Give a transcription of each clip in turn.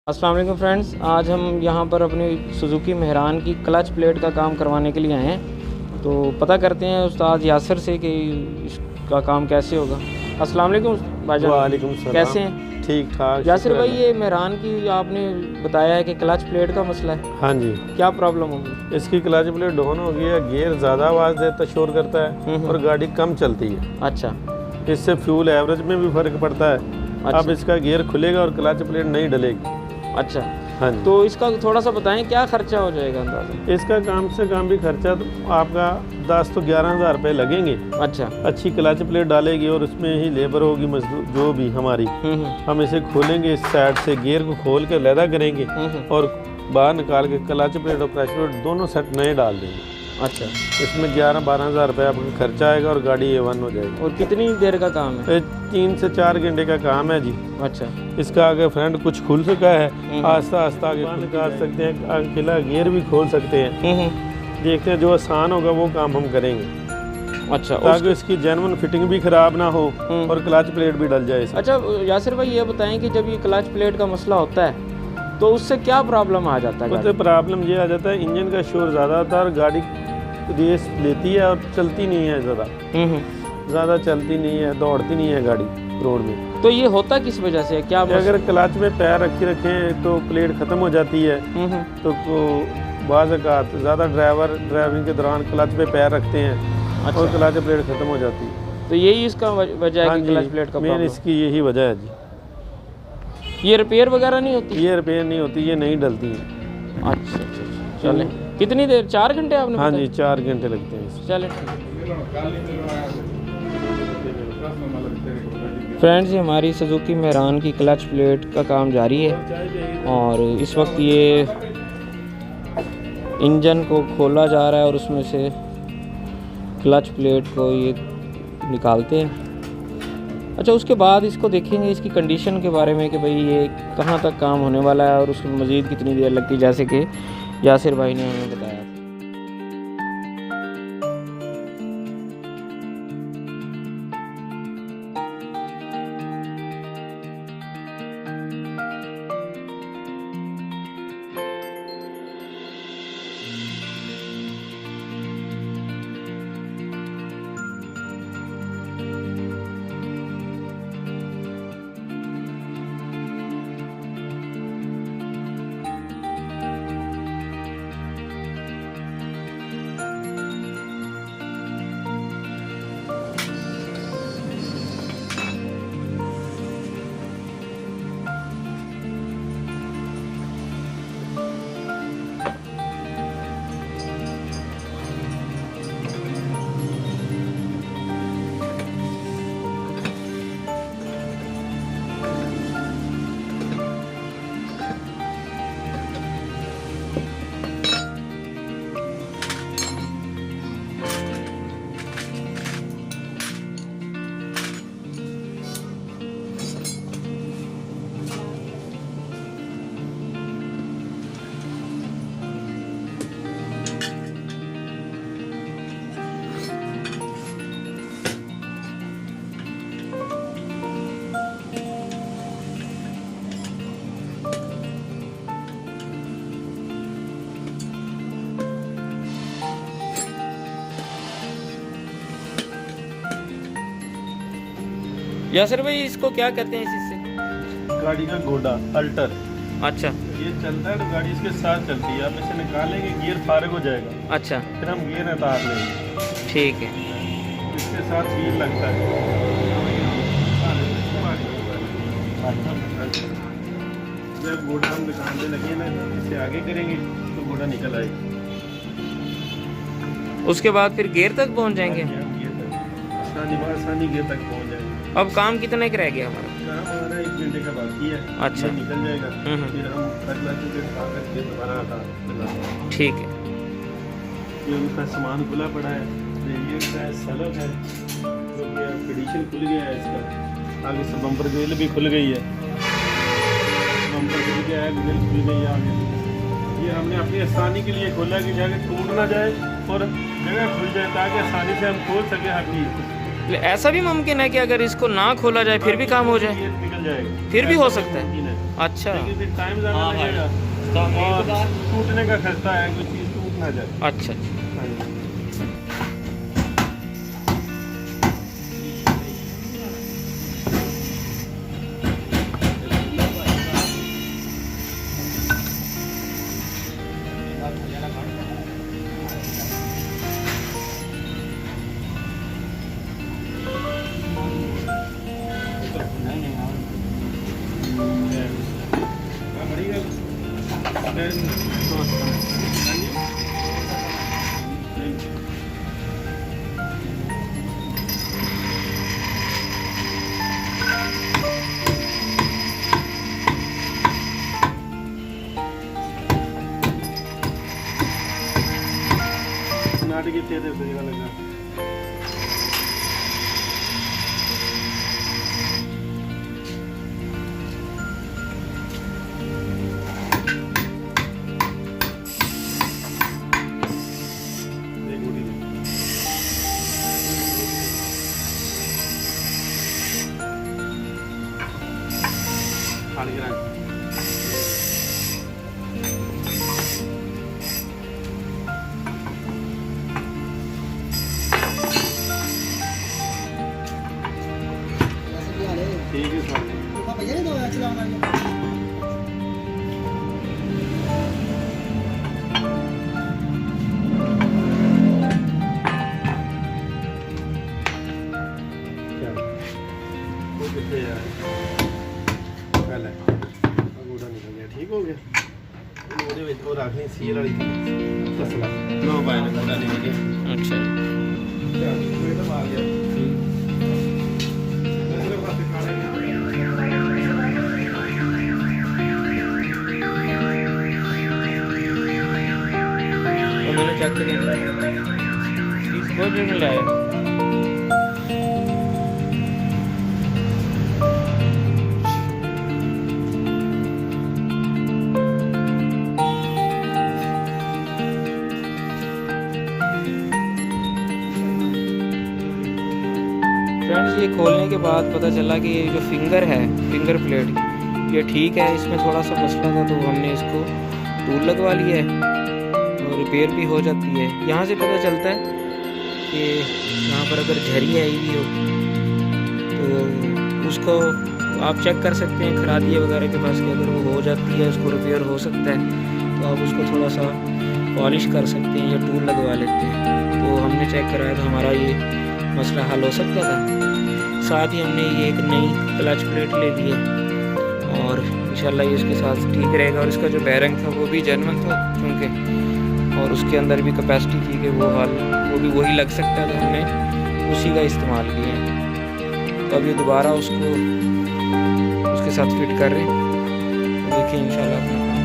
अस्सलाम वालेकुम फ्रेंड्स, आज हम यहाँ पर अपनी सुजुकी मेहरान की क्लच प्लेट का काम करवाने के लिए आए हैं। तो पता करते हैं उस्ताद यासिर से कि इसका काम कैसे होगा। अस्सलाम वालेकुम भाईजान। वालेकुम सलाम। कैसे हैं? ठीक ठाक। यासिर भाई, ये मेहरान की आपने बताया है कि क्लच प्लेट का मसला है, हाँ जी, क्या प्रॉब्लम होगी? इसकी क्लच प्लेट डाउन हो गई है, गियर ज़्यादा आवाज़ देता शोर करता है और गाड़ी कम चलती है। अच्छा इससे फ्यूल एवरेज में भी फ़र्क पड़ता है। अच्छा। अब इसका गियर खुलेगा और क्लच प्लेट नहीं डलेगी। अच्छा, हाँ जी। तो इसका थोड़ा सा बताएं क्या खर्चा हो जाएगा अंदाज़ा? इसका कम से कम भी खर्चा तो आपका 10 तो 11,000 रुपये लगेंगे। अच्छा। अच्छी क्लच प्लेट डालेगी और उसमें ही लेबर होगी, मजदूर जो भी हमारी। हम इसे खोलेंगे, इस साइड से गियर को खोल कर लैदा करेंगे और बाहर निकाल के क्लच प्लेट और क्लच प्लेट दोनों सेट नए डाल देंगे। अच्छा, इसमें 11-12,000 रुपये आपका खर्चा आएगा और गाड़ी A1 हो जाएगी। और कितनी देर का काम है? 3 से 4 घंटे का काम है जी। अच्छा। इसका आगे फ्रंट कुछ खुल चुका है, आस्ता आस्ता आगे निकाल सकते हैं, अकेला गियर भी खोल सकते हैं। देखते हैं जो आसान होगा वो काम हम करेंगे। अच्छा, ताकि इसकी जेन्युइन फिटिंग भी खराब ना हो और क्लच प्लेट भी डल जाए इसमें। अच्छा यासिर भाई, ये बताएं कि जब ये क्लच प्लेट का मसला होता है तो उससे क्या प्रॉब्लम आ जाता है? उससे प्रॉब्लम ये आ जाता है, इंजन का शोर ज़्यादा होता है और गाड़ी रेस लेती है और चलती नहीं है ज़्यादा चलती नहीं है, दौड़ती नहीं है गाड़ी रोड में। तो ये होता किस वजह से? क्या अगर क्लच में पैर रखें तो प्लेट ख़त्म हो जाती है। तो बाज़ औक़ात ज़्यादा ड्राइविंग के दौरान क्लच पे पैर रखते हैं। अच्छा। और क्लच प्लेट ख़त्म हो जाती है। तो यही इसका वजह है कि क्लच प्लेट का मेन इसकी यही वजह है जी। ये रिपेयर वगैरह नहीं होती? ये रिपेयर नहीं होती, ये नहीं डलती है। अच्छा, चले। कितनी देर? 4 घंटे आपने? हाँ जी, 4 घंटे लगते हैं। चले। फ्रेंड्स, ये हमारी सुजुकी मेहरान की क्लच प्लेट का काम जारी है और इस वक्त ये इंजन को खोला जा रहा है और उसमें से क्लच प्लेट को ये निकालते हैं। अच्छा, उसके बाद इसको देखेंगे इसकी कंडीशन के बारे में कि भाई ये कहाँ तक काम होने वाला है और उसमें मज़ीद कितनी देर लगती है, जैसे कि यासिर भाई ने हमें बताया। यासिर भाई, इसको क्या कहते हैं इससे? गाड़ी का गोडा अल्टर। अच्छा। ये चलता है तो गाड़ी इसके साथ चलती है। आप इसे निकालेंगे, गियर फारग हो जाएगा। अच्छा, फिर हम गियर उतार लेंगे। ठीक है। इसके साथ व्हील लगता है। जब गोडा हम निकालने लगे ना, इसे आगे करेंगे तो गोडा निकल आएगा। उसके बाद फिर गियर तक पहुंच जाएंगे? आसानी गियर तक पहुंच जाएंगे। अब काम कितने का रह गया हमारा? काम हमारा 1 घंटे का बाकी है। अच्छा, निकल जाएगा। फिर हम दोबारा हटा। ठीक है। ये उनका सामान खुला पड़ा है, रेडिएटर है, सलब है, कंडीशन खुल गया है इसका। आगे से बम्पर ग्रिल भी खुल गई है, बम्पर खुल गया है, ग्रिल खुल गई है आगे। ये हमने अपनी आसानी के लिए खोला कि जाके टूट ना जाए और जगह खुल जाए ताकि आसानी से हम खोल सके हर चीज़। ऐसा भी मुमकिन है कि अगर इसको ना खोला जाए फिर भी काम हो जाए? निकल जाएगा। फिर भी हो ऐसा सकता है। मुमकिन है। अच्छा लेकिन फिर टाइम ज़्यादा हाँ भाई। लगेगा और टूटने का खतरा है, कोई चीज़ टूट ना जाए। अच्छा हाँ जी। नाटक कितने देर से लगा ठीक है सर। क्या वो कितने यार कल है अंगूठा निकल गया, ठीक हो गया। ਉਹਦੇ ਵਿੱਚ ਉਹ ਰੱਖਣੀ ਸੀਲ ਵਾਲੀ ਤਸਲਾ ਲੋ ਬਾਈ ਨੇ ਅੰਗੂਠਾ ਨਿਕਲ ਗਿਆ। अच्छा ਇਹ ਤਾਂ ਮਾਰ ਗਿਆ। ਮੇਰੇ ਪਾਸੇ ਕਾਲੇ तो मैंने चेक किया इसको भी मिलाया। फ्रेंड्स ये खोलने के बाद पता चला कि ये जो फिंगर है, फिंगर प्लेट, ये ठीक है। इसमें थोड़ा सा मसला था तो हमने इसको टूल लगवा लिया है और रिपेयर भी हो जाती है। यहाँ से पता चलता है कि यहाँ पर अगर झरी आई हुई हो तो उसको आप चेक कर सकते हैं खरादिया वगैरह के पास कि अगर वो हो जाती है, उसको रिपेयर हो सकता है तो आप उसको थोड़ा सा पॉलिश कर सकते हैं या टूल लगवा लेते हैं। तो हमने चेक कराया तो हमारा ये मसला हल हो सकता था। साथ ही हमने ये एक नई क्लच प्लेट ले ली है और इंशाल्लाह ये इसके साथ ठीक रहेगा। और इसका जो बैरिंग था वो भी जेन्युइन था क्योंकि, और उसके अंदर भी कैपेसिटी थी कि वो वही लग सकता है, तो हमने उसी का इस्तेमाल किया है। तो अब ये दोबारा उसको उसके साथ फिट कर रहे हैं, तो देखिए इंशाल्लाह अपना काम।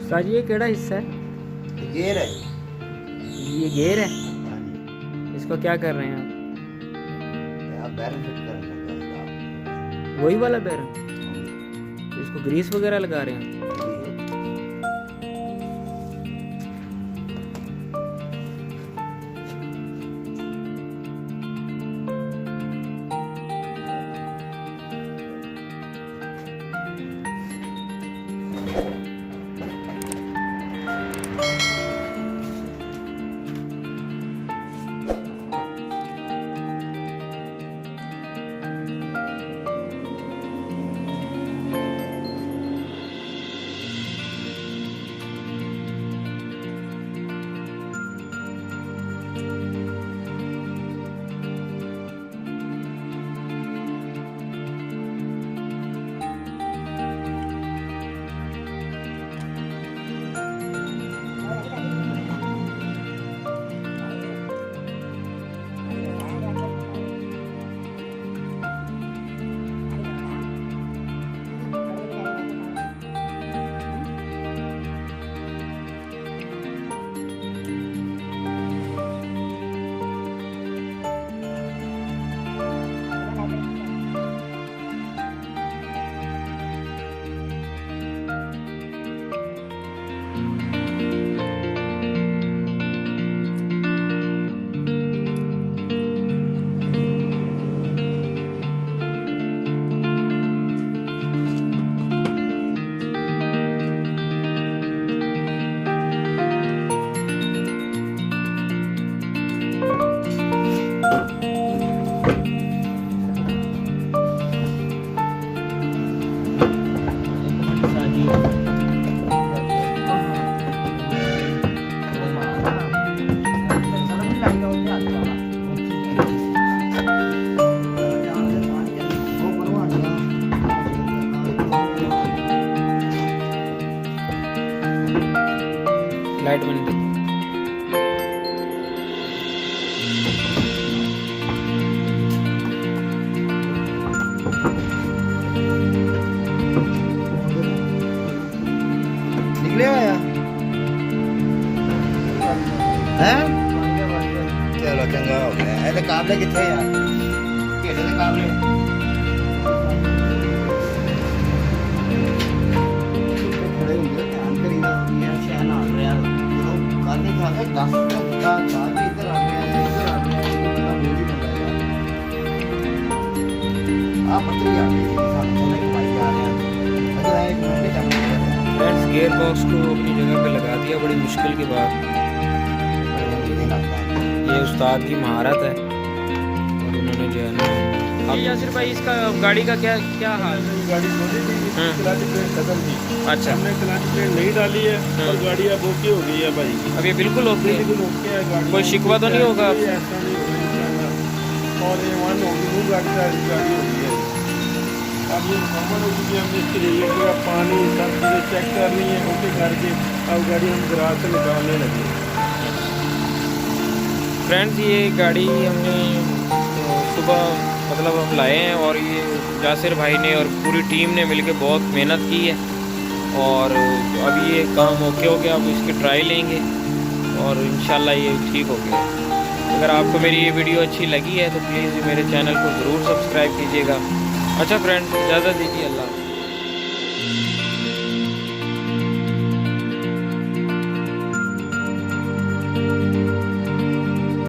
साजी ये केड़ा हिस्सा है? गेयर है। ये गेयर है, हाँ जी। इसको क्या कर रहे हैं आप? यहाँ बैरन फिट करने का। वही वाला बैरन, इसको ग्रीस वगैरह लगा रहे हैं? काबले कितने यार केले के काबले खड़े होंगे ध्यान करी ना ये शहर आ रहा है जो काले खाते 10 का साथ इधर आ गया इधर आ गया मेरी बंदा यार आप पत्नी आ गई साथ में भाई आ रहे हैं अच्छा एक मिनट का फ्रेंड्स गियर बॉक्स को अपनी जगह पे लगा दिया बड़ी मुश्किल के बाद। ये उस्ताद की महारत है और उन्होंने जो है ना अब यासिर भाई इसका गाड़ी का क्या क्या हाल है? गाड़ी छोड़ी थी, क्लच प्लेट खत्म थी। अच्छा हमने क्लच प्लेट नहीं डाली है और गाड़ी अब ओके हो गई है भाई की। अब ये बिल्कुल ओके है, बिल्कुल ओके है गाड़ी। कोई शिकवा तो नहीं होगा? कोई ऐसा नहीं होगा इंशाल्लाह। और ये वन होगी वो गाड़ी सारी गाड़ी हो गई है। अब ये मुकम्मल हो चुकी है, हमने इसके रेडिएटर का पानी सब चीज़ें चेक करनी है ओके करके अब गाड़ी हम गराज से निकालने लगे। फ्रेंड्स ये गाड़ी हमने सुबह मतलब हम लाए हैं और ये यासिर भाई ने और पूरी टीम ने मिलके बहुत मेहनत की है और अभी ये काम ओके हो गया। अब इसकी ट्राई लेंगे और इंशाल्लाह ये ठीक हो गया। अगर आपको मेरी ये वीडियो अच्छी लगी है तो प्लीज़ मेरे चैनल को ज़रूर सब्सक्राइब कीजिएगा। अच्छा फ्रेंड्स इजाज़त दीजिए, अल्लाह।